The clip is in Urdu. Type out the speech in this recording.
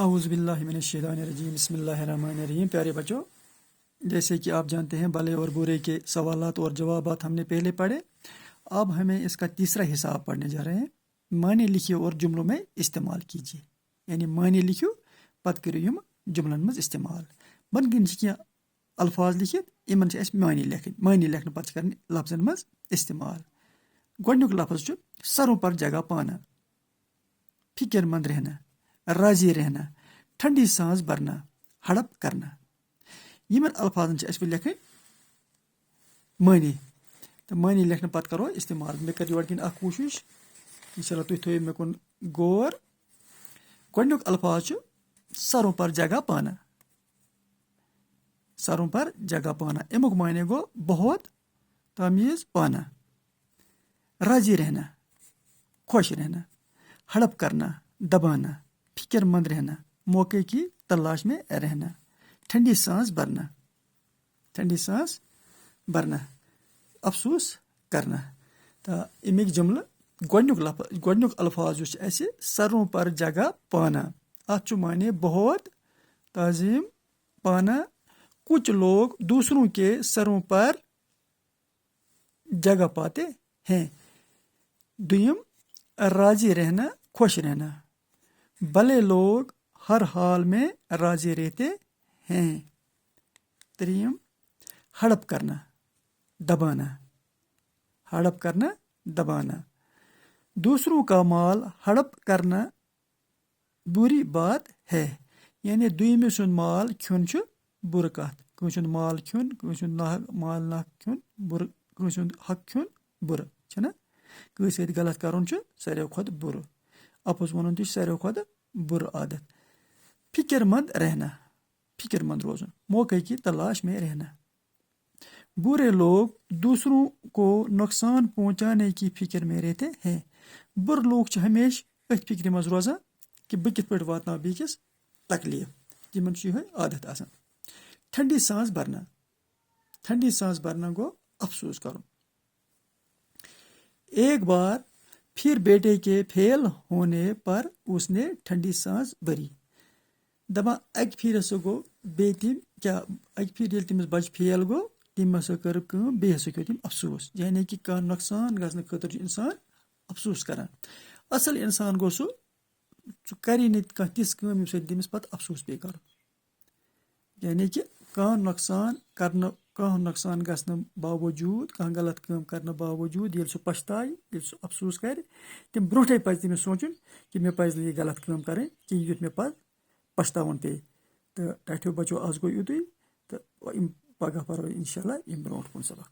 اعوذ باللہ من الشیطان الرجیم بسم اللہ الرحمن الرحیم. پیارے بچوں، جیسے کہ آپ جانتے ہیں بھلے اور برے کے سوالات اور جوابات ہم نے پہلے پڑھے. اب ہمیں اس کا تیسرا حساب پڑھنے جا رہے ہیں. معنی لکھیے اور جملوں میں استعمال کیجیے. یعنی معنی لکھو پتہ کٔرِو یِم جملن منٛز استعمال. بۄنہٕ کَنہِ چھِ کینٛہہ الفاظ لیکھِتھ یِمن چھِ اَسہِ معنی لیکھٕنۍ. معنی لیکھنہٕ پتہٕ چھِ کَرٕنۍ لفظن منٛز استعمال. گۄڈنیُک لفظ چھُ سروں پر جگہ پانا، فکر مند رہنا، راضی رہنا، ٹھنڈی سانس بھرنا، ہڑپ کرنا. یِمن الفاظن چھِ اَسہِ وۄنۍ لیکھٕنۍ معنی تہٕ معنی لیکھنہٕ پتہٕ کرو استعمال. مےٚ کٔر یورٕ کِنۍ اکھ کوٗشش، انشاءاللہ تُہۍ تھٲیِو مےٚ کُن غور. گۄڈنیُک الفاظ چھُ سروں پر جگہ پانا. سروں پر جگہ پانا امیُک معنی گوٚو بہت تمیز پانا. راضی رہنا خوش رہنا، ہڑپ کرنا دبانا، فکر مند رہنا موقع کی تلاش میں رہنا، ٹھنڈی سانس بھرنا، ٹھنڈی سانس بھرنا افسوس کرنا. تہٕ امیِکۍ جملہٕ گۄڈنیُک الفاظ یُس چھُ اَسہِ سروں پر جگہ پانا، اَتھ چھُ معنی بہت تعظیم پانا. کچھ لوگ دوسروں کے سروں پر جگہ پاتے ہیں. دوٚیِم راضی رہنا خوش رہنا، بھلے لوگ ہر حال میں راضی رہتے ہیں. ترٛیٚیِم ہڑپ کرنا دبانا، ہڑپ کرنا دبانا، دوسروں کا مال ہڑپ کرنا بری بات ہے. یعنی دوٚیمہِ سُنٛد مال کھیوٚن چھُ بُرٕ کتھ. کٲنٛسہِ ہُنٛد مال کھیوٚن، کٲنٛسہِ ہُنٛد مال ناحق کھیوٚن بُرٕ، کٲنٛسہِ ہُنٛد حق کھیوٚن بُرٕ چھُنہ. کٲنٛسہِ سۭتۍ غلط کرُن چھُ ساروی کھۄتہٕ بُرٕ. اَپُز وَنُن تہِ چھُ ساروی کھۄتہٕ بُرٕ عادت. فکر مند رہنا فکر مند روزُن، موقع کی تلاش میں رہنا. برے لوگ دوسروں کو نقصان پہنچانے کی فکر میں رہتے ہیں. بُرٕ لوٗکھ چھِ ہمیشہِ أتھۍ فکرِ منٛز روزان کہِ بہٕ کِتھ پٲٹھۍ واتناو بیٚکِس تکلیٖف. یِمن چھُ یِہوے عادت آسان. ٹھنڈی سانس بھرنا، ٹھنڈی سانس بھرنا گوٚو افسوس کرُن. ایک بار پھر بیٹے کے فیل ہونے پر اس نے ٹھنڈی سانس بھری. دپان اکہِ پھِرِ ہسا گوٚو بیٚیہِ تٔمۍ کیاہ اکہِ پھِرِ ییٚلہِ تٔمِس بچہِ فیل گوٚو تٔمۍ ہسا کٔر کٲم، بیٚیہِ ہسا کیٚو تٔمۍ افسوس. یعنی کہِ کانٛہہ نۄقصان گژھنہٕ خٲطرٕ چھُ اِنسان افسوس کران. اصل اِنسان گوٚو سُہ کری نہٕ کانٛہہ تِژھ کٲم ییٚمہِ سۭتۍ تٔمِس پتہٕ افسوس پیٚیہِ کرُن. یعنی کہِ کانٛہہ نۄقصان گژھنہٕ باوجوٗد، کانٛہہ غلط کٲم کرنہٕ باوجوٗد ییٚلہِ سُہ پشتایہِ، ییٚلہِ سُہ افسوس کرِ، تمہِ برونٛٹھے پزِ تٔمِس سونٛچُن کہِ مےٚ پزِ نہٕ یہِ غلط کٲم کرٕنۍ کینٛہہ یُتھ مےٚ پتہٕ پشتاوُن پیٚیہِ. تہٕ ٹاٹھیو بچو آز گوٚو یُتُے تہٕ پگاہ پرو انشاءاللہ یِم برونٛٹھ کُن سبق.